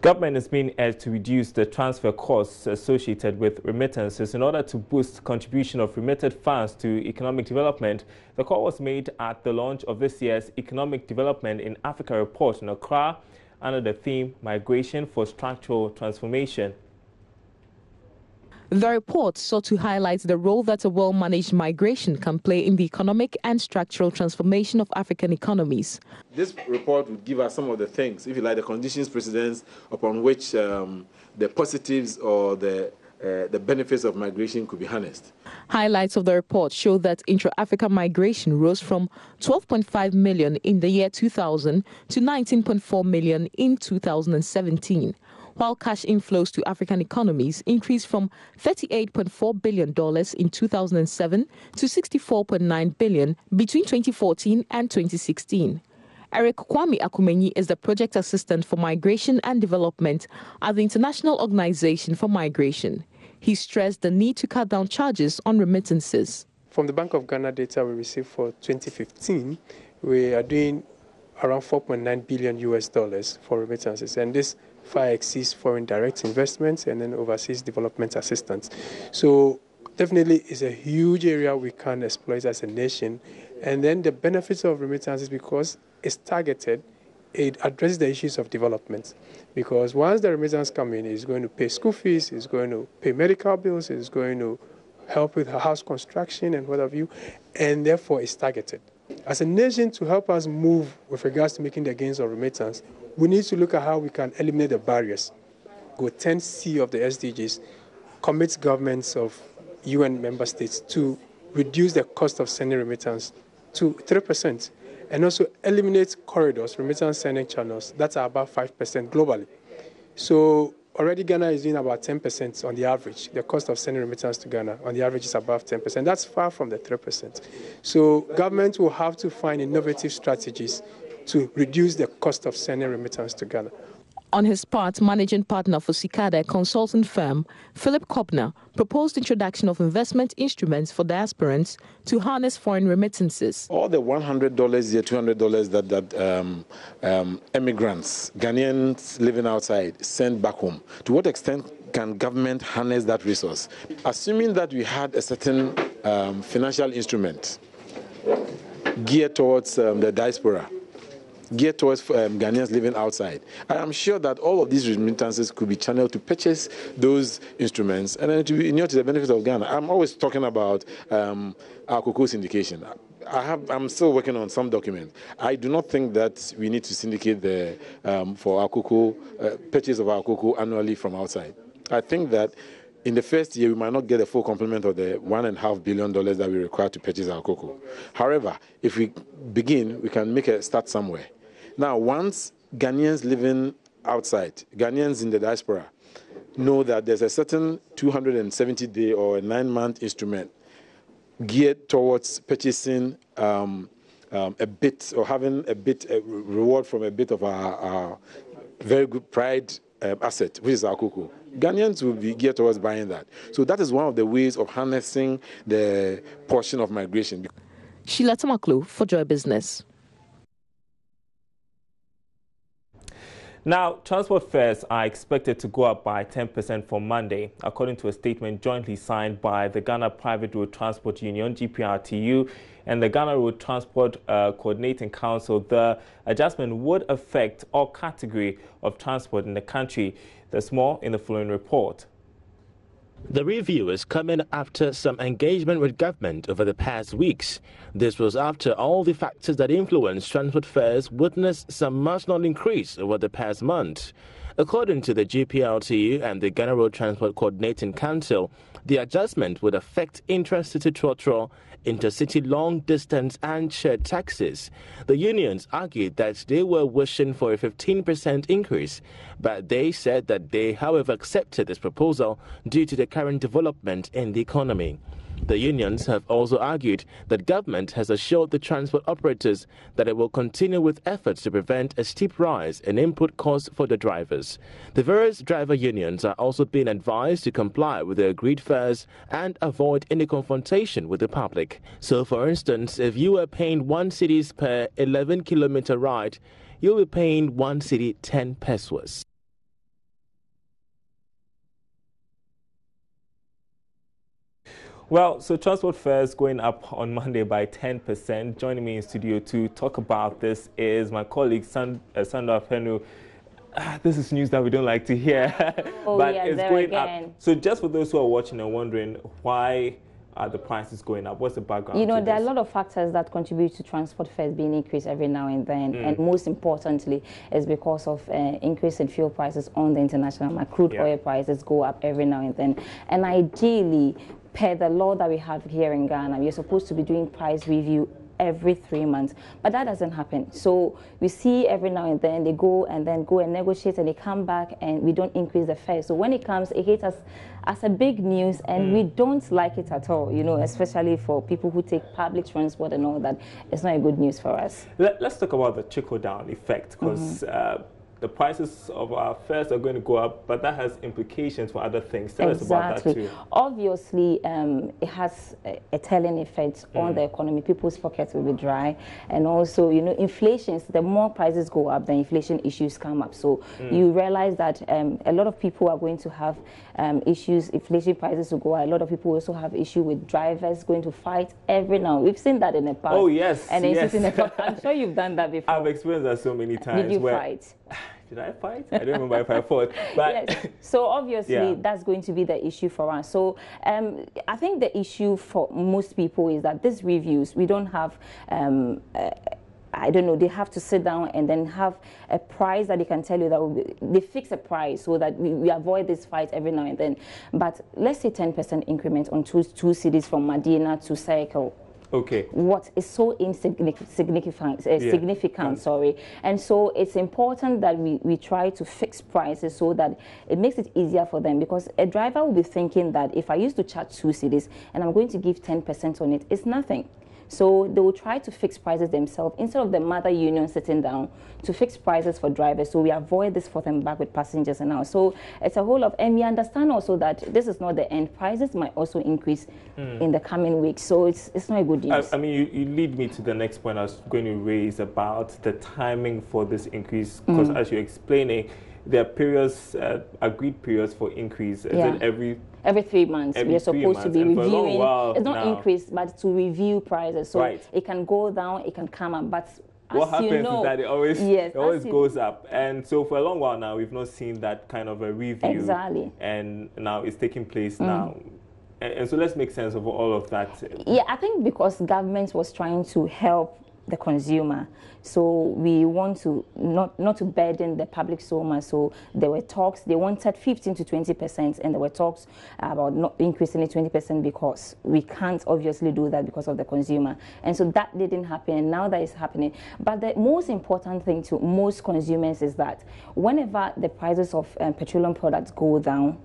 Government is being urged to reduce the transfer costs associated with remittances in order to boost contribution of remitted funds to economic development. The call was made at the launch of this year's Economic Development in Africa report in Accra under the theme Migration for Structural Transformation. The report sought to highlight the role that a well-managed migration can play in the economic and structural transformation of African economies. This report would give us some of the things, if you like, the conditions precedents upon which the positives or the benefits of migration could be harnessed. Highlights of the report show that intra-African migration rose from 12.5 million in the year 2000 to 19.4 million in 2017. While cash inflows to African economies increased from $38.4 billion in 2007 to $64.9 billion between 2014 and 2016. Eric Kwame Akumenyi is the project assistant for migration and development at the International Organization for Migration. He stressed the need to cut down charges on remittances. From the Bank of Ghana data we received for 2015, we are doing around $4.9 billion for remittances, and this far exceeds foreign direct investments and then overseas development assistance. So definitely it's a huge area we can exploit as a nation. And then the benefits of remittances, because it's targeted, it addresses the issues of development. Because once the remittance comes in, it's going to pay school fees, it's going to pay medical bills, it's going to help with house construction and what have you, and therefore it's targeted. As a nation, to help us move with regards to making the gains of remittance, we need to look at how we can eliminate the barriers. Goal 10C of the SDGs commits governments of UN member states to reduce the cost of sending remittance to 3%, and also eliminate corridors, remittance sending channels, that are about 5% globally. So already Ghana is doing about 10% on the average. The cost of sending remittance to Ghana on the average is above 10%. That's far from the 3%. So government will have to find innovative strategies to reduce the cost of sending remittance to Ghana. On his part, managing partner for Cicada, a consulting firm, Philip Kobner, proposed introduction of investment instruments for diasporans to harness foreign remittances. All the $100 here, $200 that immigrants, Ghanaians living outside, send back home, to what extent can government harness that resource? Assuming that we had a certain financial instrument geared towards the diaspora, geared towards Ghanaians living outside, I am sure that all of these remittances could be channeled to purchase those instruments, and then to be to the benefit of Ghana. I'm always talking about our cocoa syndication. I'm still working on some documents. I do not think that we need to syndicate for our cocoa purchase of our cocoa annually from outside. I think that in the first year, we might not get a full complement of the $1.5 billion that we require to purchase our cocoa. However, if we begin, we can make a start somewhere. Now, once Ghanaians living outside, Ghanaians in the diaspora, know that there's a certain 270-day or a 9-month instrument geared towards purchasing a bit or having a reward from a bit of our very good pride asset, which is our cocoa. Ghanaians will be geared towards buying that. So that is one of the ways of harnessing the portion of migration. Sheila Tamaklu for Joy Business. Now, transport fares are expected to go up by 10% from Monday, according to a statement jointly signed by the Ghana Private Road Transport Union, GPRTU, and the Ghana Road Transport Coordinating Council. The adjustment would affect all category of transport in the country. There's more in the following report. The review is coming after some engagement with government over the past weeks. This was after all the factors that influence transport fares witnessed some marginal increase over the past month. According to the GPLTU and the Ghana Road Transport Coordinating Council, the adjustment would affect intra-city trotro, intercity long-distance and shared taxis. The unions argued that they were wishing for a 15% increase, but they said that they, however, accepted this proposal due to the current development in the economy. The unions have also argued that government has assured the transport operators that it will continue with efforts to prevent a steep rise in input costs for the drivers. The various driver unions are also being advised to comply with the agreed fares and avoid any confrontation with the public. So, for instance, if you are paying 1 cedis per 11-kilometer ride, you'll be paying 1 cedi 10 pesos. Well, so transport fares going up on Monday by 10%. Joining me in studio to talk about this is my colleague Sandra Fenu. This is news that we don't like to hear, but yeah, it's going up. So just for those who are watching and wondering why are the prices going up, what's the background? You know, there are a lot of factors that contribute to transport fares being increased every now and then, and most importantly is because of increase in fuel prices on the international market. Crude oil prices go up every now and then, and ideally, per the law that we have here in Ghana, we're supposed to be doing price review every 3 months, but that doesn't happen. So we see every now and then they go and negotiate, and they come back and we don't increase the fare. So when it comes, it hits us as a big news, and we don't like it at all, you know, especially for people who take public transport and all that. It's not a good news for us. Let's talk about the trickle-down effect, because the prices of our fares are going to go up, but that has implications for other things. Tell us about that too. Obviously, it has a telling effect on the economy. People's pockets will be dry, and also, you know, inflation. The more prices go up, the inflation issues come up. So you realize that a lot of people are going to have issues. Inflation prices will go up. A lot of people also have issue with drivers going to fight every now. We've seen that in the past. Oh yes, and I'm sure you've done that before. I've experienced that so many times. Did you fight? Did I fight? I don't remember if I fought. But yes. So obviously that's going to be the issue for us. So I think the issue for most people is that these reviews, we don't have I don't know, they have to sit down and then have a price that they can tell you that they fix a price so that we avoid this fight every now and then. But let's say 10% increment on two cities from Medina to Circle. Okay. What is so significant, sorry. And so it's important that we try to fix prices so that it makes it easier for them, because a driver will be thinking that if I used to charge 2 cities and I'm going to give 10% on it, it's nothing. So they will try to fix prices themselves instead of the mother union sitting down to fix prices for drivers. So we avoid this for them back with passengers and all. So it's a whole of, and we understand also that this is not the end. Prices might also increase in the coming weeks. So it's not a good news. I mean, you lead me to the next point I was going to raise about the timing for this increase, because as you're explaining, there are periods, agreed periods for increase. Is it every 3 months? We are supposed to be reviewing. It's not increase, but to review prices. So it can go down, it can come up. But what happens is that it always goes up. And so for a long while now, we've not seen that kind of a review. Exactly. And now it's taking place now. And so let's make sense of all of that. Yeah, I think because government was trying to help the consumer, so we want to not to burden the public so much. So there were talks, they wanted 15 to 20%, and there were talks about not increasing it 20% because we can't obviously do that because of the consumer. And so that didn't happen, and now that is happening. But the most important thing to most consumers is that whenever the prices of petroleum products go down,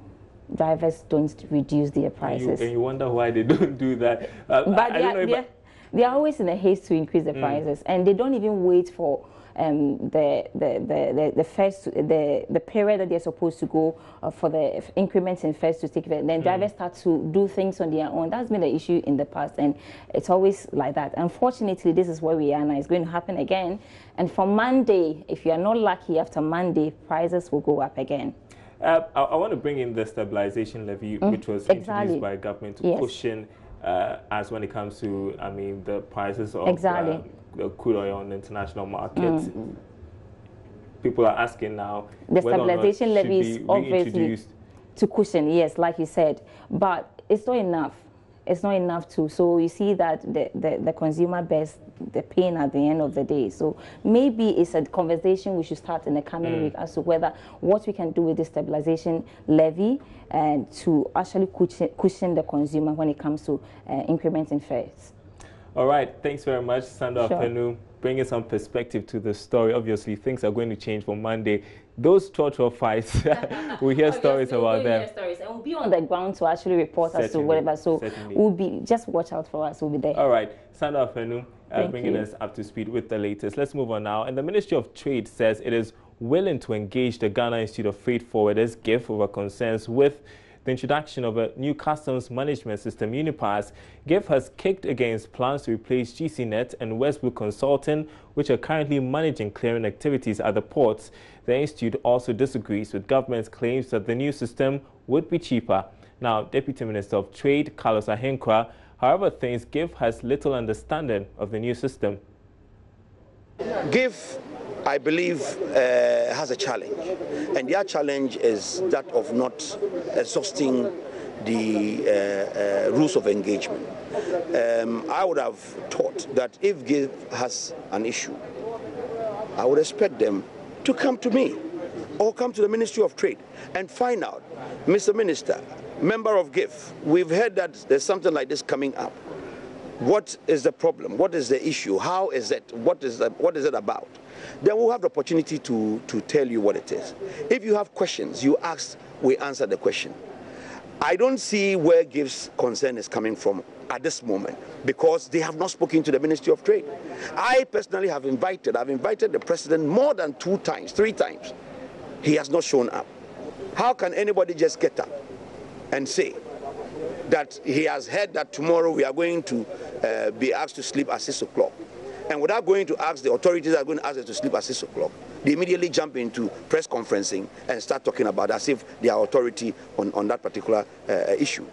drivers don't reduce their prices. And you wonder why they don't do that. They are always in a haste to increase the prices, and they don't even wait for the period that they're supposed to go for the increments in fares to take effect. Then drivers start to do things on their own. That's been the issue in the past, and it's always like that. Unfortunately, this is where we are now. It's going to happen again, and from Monday, if you are not lucky, after Monday, prices will go up again. I want to bring in the stabilization levy, which was introduced by government to cushion as when it comes to, I mean, the prices of the crude oil on the international market. People are asking now the stabilization levy is obviously to cushion, yes, like you said, but it's not enough. It's not enough so you see that the consumer bears the pain at the end of the day. So maybe it's a conversation we should start in the coming week as to what we can do with the stabilization levy and to actually cushion the consumer when it comes to increments in fares. All right, thanks very much, Sandra Fenu, bringing some perspective to the story. Obviously, things are going to change from Monday. Those 12 fights, we hear stories about them. And we'll be on the ground to actually report as to whatever. So we'll be, just watch out for us. We'll be there. All right, Sandra Fenu, bringing us up to speed with the latest. Let's move on now. And the Ministry of Trade says it is willing to engage the Ghana Institute of Freight Forwarders, GIF, over concerns with the introduction of a new customs management system, Unipass. GIF has kicked against plans to replace GCNet and Westbrook Consulting, which are currently managing clearing activities at the ports. The institute also disagrees with government's claims that the new system would be cheaper. Now, Deputy Minister of Trade, Carlos Ahenkra, however, thinks GIF has little understanding of the new system. GIF, I believe, has a challenge, and their challenge is that of not exhausting the rules of engagement. I would have thought that if GIF has an issue, I would expect them to come to me or come to the Ministry of Trade and find out, Mr. Minister, member of GIF, we've heard that there's something like this coming up. What is the problem? What is the issue? How is it? What is it about? Then we'll have the opportunity to tell you what it is. If you have questions, you ask, we answer the question. I don't see where GIF's concern is coming from at this moment, because they have not spoken to the Ministry of Trade. I personally have invited the President more than 2 times, 3 times. He has not shown up. How can anybody just get up and say that he has heard that tomorrow we are going to be asked to sleep at 6 o'clock? And without going to ask, the authorities are going to ask us to sleep at 6 o'clock. They immediately jump into press conferencing and start talking about as if they are authority on that particular issue.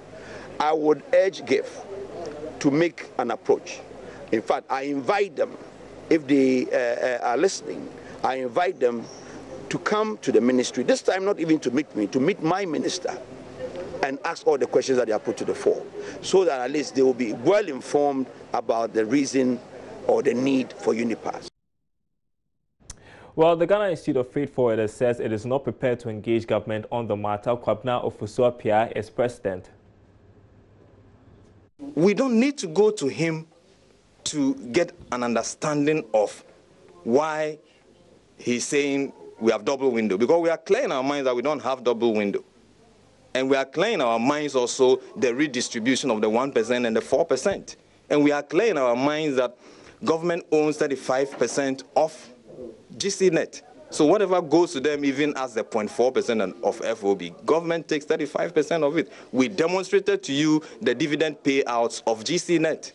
I would urge GIF to make an approach. In fact, I invite them, if they are listening, I invite them to come to the ministry, this time not even to meet me, to meet my minister, and ask all the questions that they are put to the fore, so that at least they will be well informed about the reason or the need for UNIPAS. Well, the Ghana Institute of Freight Forwarders says it is not prepared to engage government on the matter. Kwabena Ofosu-Appiah is president. We don't need to go to him to get an understanding of why he's saying we have double window, because we are clear in our minds that we don't have double window. And we are clear in our minds also the redistribution of the 1% and the 4%. And we are clear in our minds that government owns 35% of GCNet. So whatever goes to them, even as the 0.4% of FOB, government takes 35% of it. We demonstrated to you the dividend payouts of GCNet.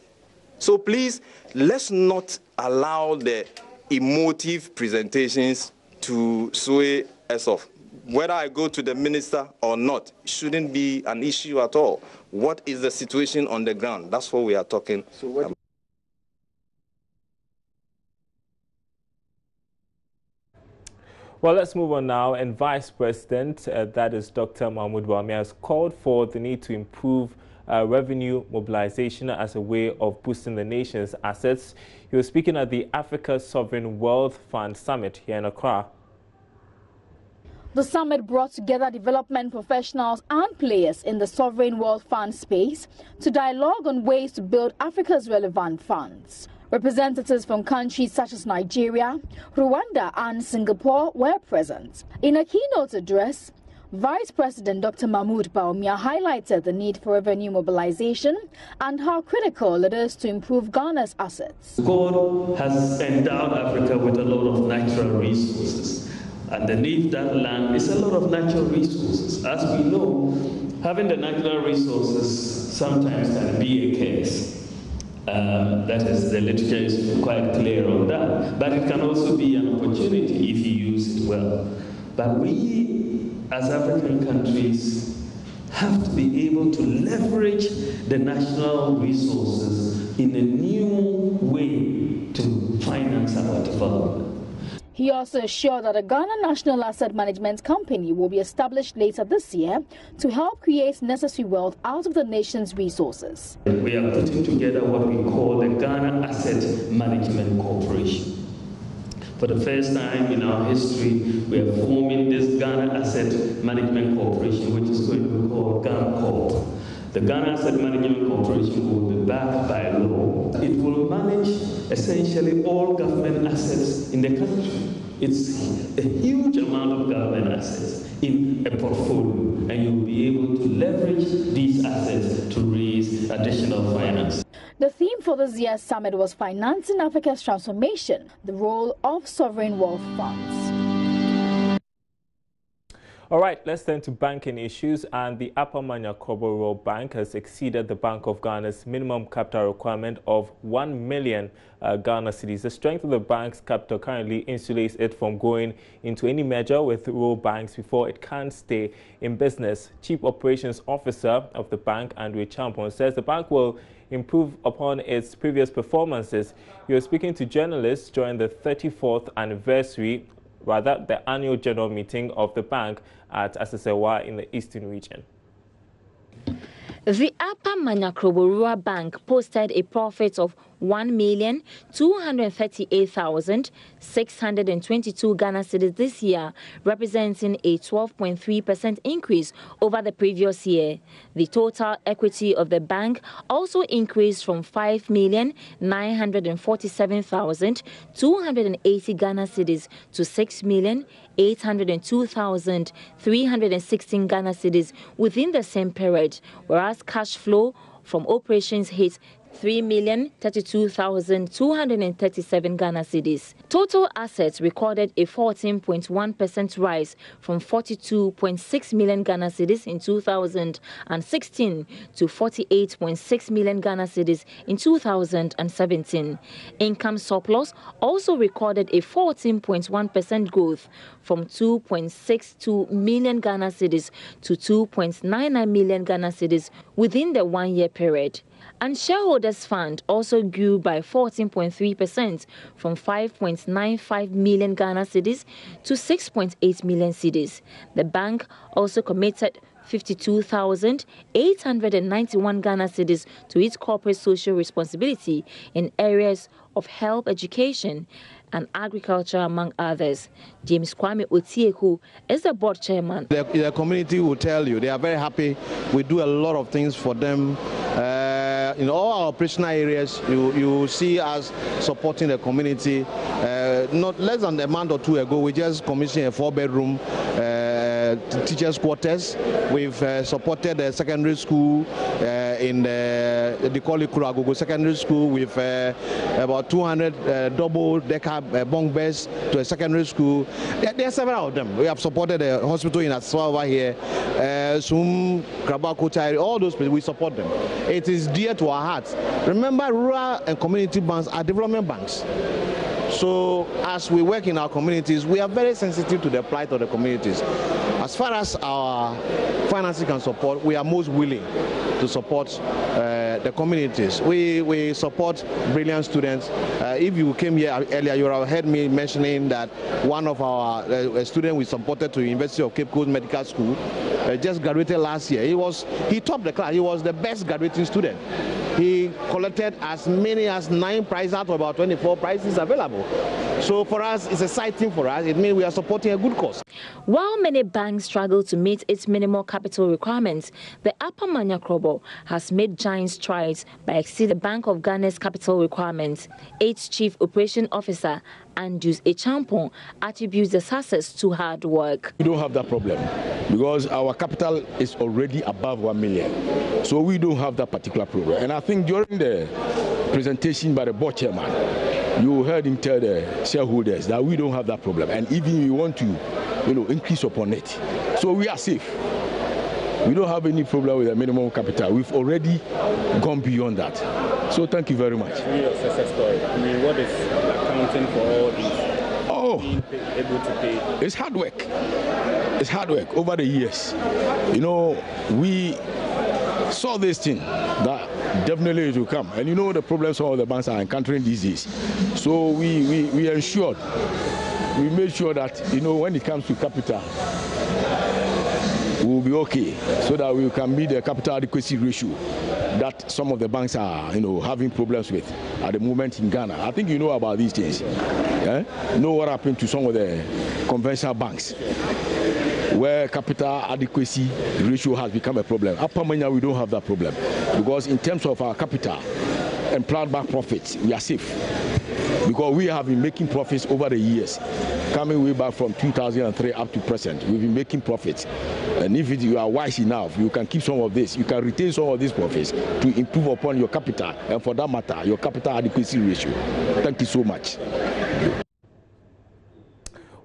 So please, let's not allow the emotive presentations to sway us off. Whether I go to the minister or not shouldn't be an issue at all. What is the situation on the ground? That's what we are talking about. Well, let's move on now. And Vice President, that is Dr. Mahmoud Bawumia, has called for the need to improve revenue mobilization as a way of boosting the nation's assets. He was speaking at the Africa Sovereign Wealth Fund Summit here in Accra. The summit brought together development professionals and players in the sovereign wealth fund space to dialogue on ways to build Africa's relevant funds. Representatives from countries such as Nigeria, Rwanda and Singapore were present. In a keynote address, Vice President Dr. Mahmoud Bawumia highlighted the need for revenue mobilization and how critical it is to improve Ghana's assets. God has endowed Africa with a lot of natural resources. Underneath that land is a lot of natural resources. As we know, having the natural resources sometimes can be a curse. That is, the literature is quite clear on that. But it can also be an opportunity if you use it well. But we, as African countries, have to be able to leverage the national resources in a new way to finance our development. He also assured that a Ghana National Asset Management Company will be established later this year to help create necessary wealth out of the nation's resources. We are putting together what we call the Ghana Asset Management Corporation. For the first time in our history, we are forming this Ghana Asset Management Corporation, which is going to be called GAMCORP. The Ghana Asset Management Corporation will be backed by law. It will manage essentially all government assets in the country. It's a huge amount of government assets in a portfolio, and you'll be able to leverage these assets to raise additional finance. The theme for this year's summit was Financing Africa's Transformation, the role of sovereign wealth funds. All right, let's turn to banking issues. And the Upper Manyakrobo Rural Bank has exceeded the Bank of Ghana's minimum capital requirement of 1 million Ghana cedis. The strength of the bank's capital currently insulates it from going into any merger with rural banks before it can stay in business. Chief Operations Officer of the bank, Andrew Champon, says the bank will improve upon its previous performances. He was speaking to journalists during the 34th anniversary, the annual general meeting of the bank at Asesewa in the Eastern region. The Upper Manyakrobo Rural Bank posted a profit of 1,238,622 Ghana cedis this year, representing a 12.3% increase over the previous year. The total equity of the bank also increased from 5,947,280 Ghana cedis to 6,802,316 Ghana cedis within the same period, whereas cash flow from operations hit 3,032,237 Ghana cedis. Total assets recorded a 14.1% rise from 42.6 million Ghana cedis in 2016 to 48.6 million Ghana cedis in 2017. Income surplus also recorded a 14.1% growth from 2.62 million Ghana cedis to 2.99 million Ghana cedis within the one-year period. And shareholders' fund also grew by 14.3% from 5.95 million Ghana cedis to 6.8 million cedis. The bank also committed 52,891 Ghana cedis to its corporate social responsibility in areas of health, education, and agriculture, among others. James Kwame Otieku is the board chairman. The community will tell you they are very happy. We do a lot of things for them. In all our operational areas, you see us supporting the community. Not less than a month or two ago, we just commissioned a 4-bedroom teachers' quarters. We've supported the secondary school in the Kuragogo Secondary School with about 200 double-decker bunk beds to a secondary school. There are several of them. We have supported the hospital in Asawa over here, Sum, Krabako, all those places. We support them. It is dear to our hearts. Remember, rural and community banks are development banks. So as we work in our communities, we are very sensitive to the plight of the communities. As far as our financing can support, we are most willing to support the communities. We support brilliant students. If you came here earlier, you have heard me mentioning that one of our students we supported to the University of Cape Coast Medical School just graduated last year. He topped the class. He was the best graduating student. He collected as many as 9 prizes out of about 24 prizes available. So for us, it's a side thing for us. It means we are supporting a good cause. While many banks struggle to meet its minimal capital requirements, the Upper Manyakrobo has made giant strides by exceeding the Bank of Ghana's capital requirements. Its Chief Operation Officer, Andrew Champon, attributes the success to hard work. We don't have that problem because our capital is already above 1 million. So we don't have that particular problem. And I think during the presentation by the board chairman, you heard him tell the shareholders that we don't have that problem. And even we want to, increase upon it. So we are safe. We don't have any problem with the minimum capital. We've already gone beyond that. So thank you very much. Your success story. What is accounting for all these? Being able to pay? It's hard work. It's hard work over the years. We saw this thing that definitely it will come. And the problems some of the banks are encountering these days. So we ensured, we made sure that, when it comes to capital, we will be okay so that we can meet the capital adequacy ratio that some of the banks are, having problems with at the moment in Ghana. I think you know about these things. Yeah? Know what happened to some of the conventional banks where capital adequacy ratio has become a problem. Upper Manya, we don't have that problem because in terms of our capital and planned back profits, we are safe because we have been making profits over the years. Coming way back from 2003 up to present, we've been making profits. And if you are wise enough, you can keep some of this, you can retain some of these profits to improve upon your capital and for that matter, your capital adequacy ratio. Thank you so much.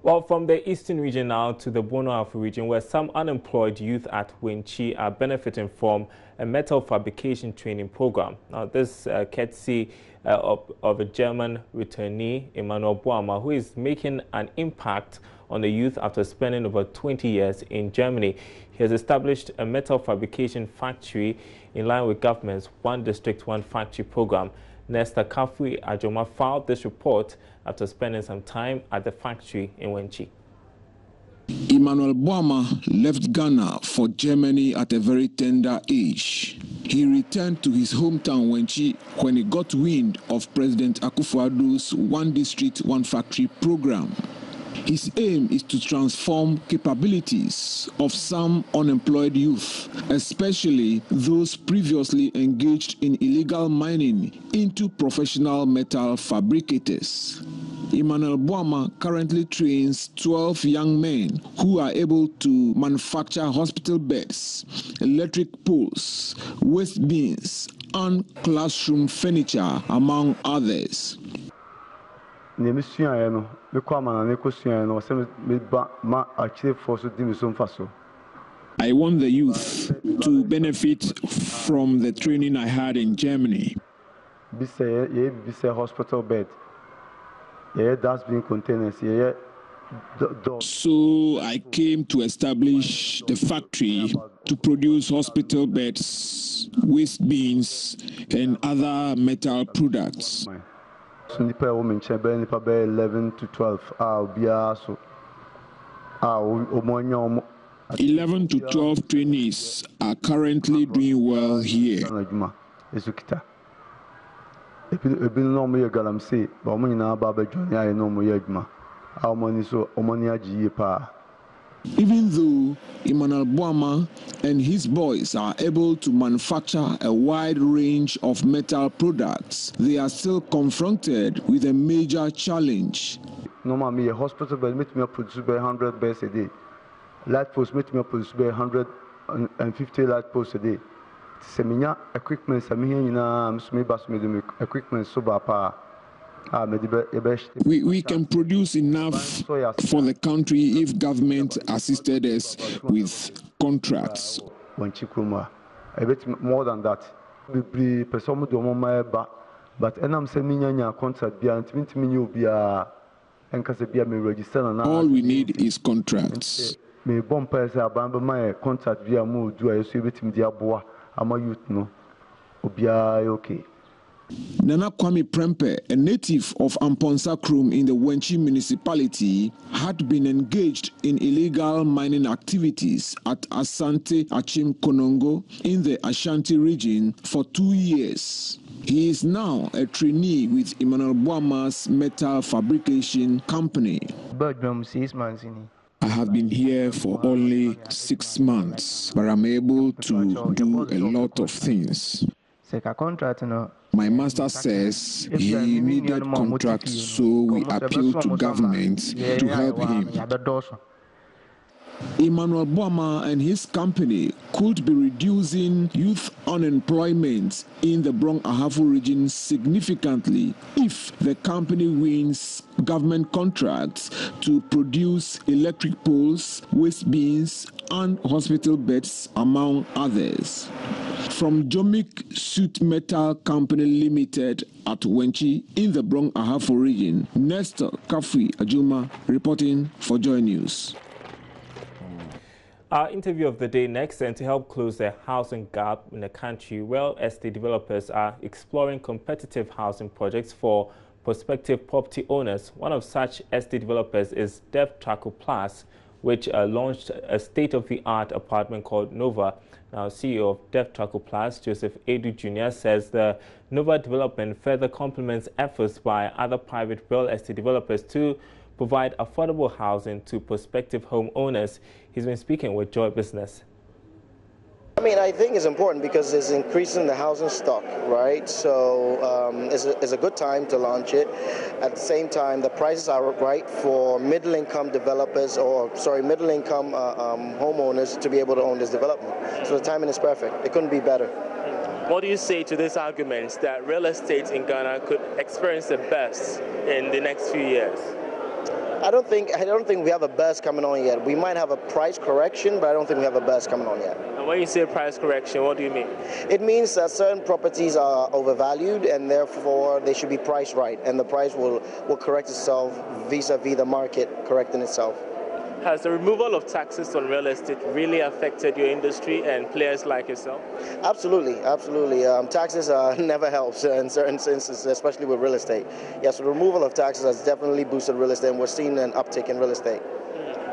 Well, from the eastern region now to the Bono-Ahafo region, where some unemployed youth at Wenchi are benefiting from a metal fabrication training program. Now, this courtesy of a German returnee, Emmanuel Boama, who is making an impact on the youth after spending over 20 years in Germany. He has established a metal fabrication factory in line with government's One District, One Factory program. Nesta Kafui Ajoma filed this report after spending some time at the factory in Wenchi. Emmanuel Boama left Ghana for Germany at a very tender age. He returned to his hometown Wenchi when he got wind of President Akufo-Addo's One District, One Factory program. His aim is to transform capabilities of some unemployed youth, especially those previously engaged in illegal mining, into professional metal fabricators. Emmanuel Boama currently trains 12 young men who are able to manufacture hospital beds, electric poles, waste bins, and classroom furniture, among others. I won the youth to benefit from the training I had in Germany. Hospital bed. Dustbin containers. So I came to establish the factory to produce hospital beds, waste bins, and other metal products. 11 to 12. 11 to 12 trainees are currently doing well here. Even though Emmanuel Boama and his boys are able to manufacture a wide range of metal products, they are still confronted with a major challenge. Normally, a hospital bed makes me produce 100 beds a day. Light posts make me produce 150 light posts a day. Seminar equipment, equipment We can produce enough for the country if government assisted us with contracts. More than that. But all we need is contracts. Nana Kwame Prempe, a native of Amponsa Krum in the Wenchi municipality, had been engaged in illegal mining activities at Asante Achim Konongo in the Ashanti region for 2 years. He is now a trainee with Emmanuel Boama's metal fabrication company. I have been here for only 6 months, but I'm able to do a lot of things. My master says he needed contracts, so we appeal to government to help him. Emmanuel Boama and his company could be reducing youth unemployment in the Bono-Ahafo region significantly if the company wins government contracts to produce electric poles, waste bins, and hospital beds, among others. From Jomik Suit Metal Company Limited at Wenchi in the Bono-Ahafo region, Nesta Kafui Ajoma reporting for JoyNews. Our interview of the day next, and to help close the housing gap in the country, real estate developers are exploring competitive housing projects for prospective property owners. One of such estate developers is Dev Traco Plus, which launched a state-of-the-art apartment called Nova. Now, CEO of Dev Traco Plus, Joseph Edu Jr., says the Nova development further complements efforts by other private real estate developers to provide affordable housing to prospective homeowners. He's been speaking with Joy Business. I think it's important because it's increasing the housing stock, right? So it's a good time to launch it. At the same time, the prices are right for middle-income developers, middle-income homeowners to be able to own this development. So the timing is perfect. It couldn't be better. What do you say to this argument that real estate in Ghana could experience the best in the next few years? I don't think we have a burst coming on yet. We might have a price correction, but I don't think we have a burst coming on yet. And when you say price correction, what do you mean? It means that certain properties are overvalued and therefore they should be priced right, and the price will correct itself vis-a-vis the market correcting itself. Has the removal of taxes on real estate really affected your industry and players like yourself? Absolutely, absolutely. Taxes never helps in certain instances, especially with real estate. Yes, the removal of taxes has definitely boosted real estate, and we're seeing an uptick in real estate.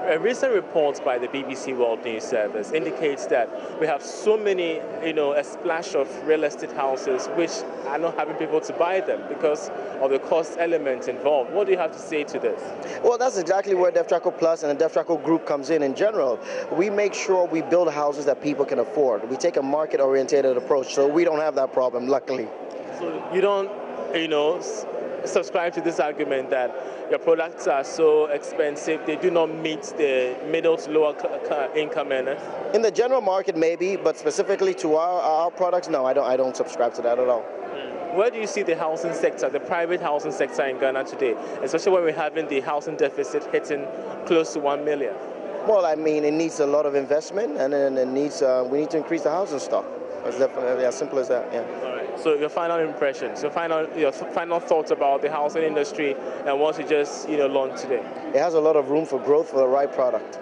A recent report by the BBC World News Service indicates that we have so many, a splash of real estate houses which are not having people to buy them because of the cost element involved. What do you have to say to this? Well, that's exactly where DevTraco Plus and the DevTraco Group comes in general. We make sure we build houses that people can afford. We take a market-oriented approach, so we don't have that problem, luckily. So you don't, subscribe to this argument that your products are so expensive, they do not meet the middle to lower income earners? In the general market, maybe, but specifically to our products, no, I don't subscribe to that at all. Where do you see the housing sector, the private housing sector in Ghana today, especially when we're having the housing deficit hitting close to 1 million? Well, I mean, it needs a lot of investment, and then we need to increase the housing stock. It's definitely as simple as that, yeah. All right. So your final impressions, your final thoughts about the housing industry and what you just launched today? It has a lot of room for growth for the right product.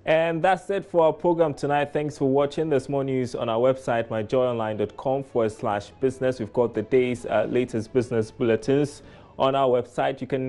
And that's it for our program tonight. Thanks for watching. There's more news on our website, myjoyonline.com/business. We've got the day's latest business bulletins on our website. You can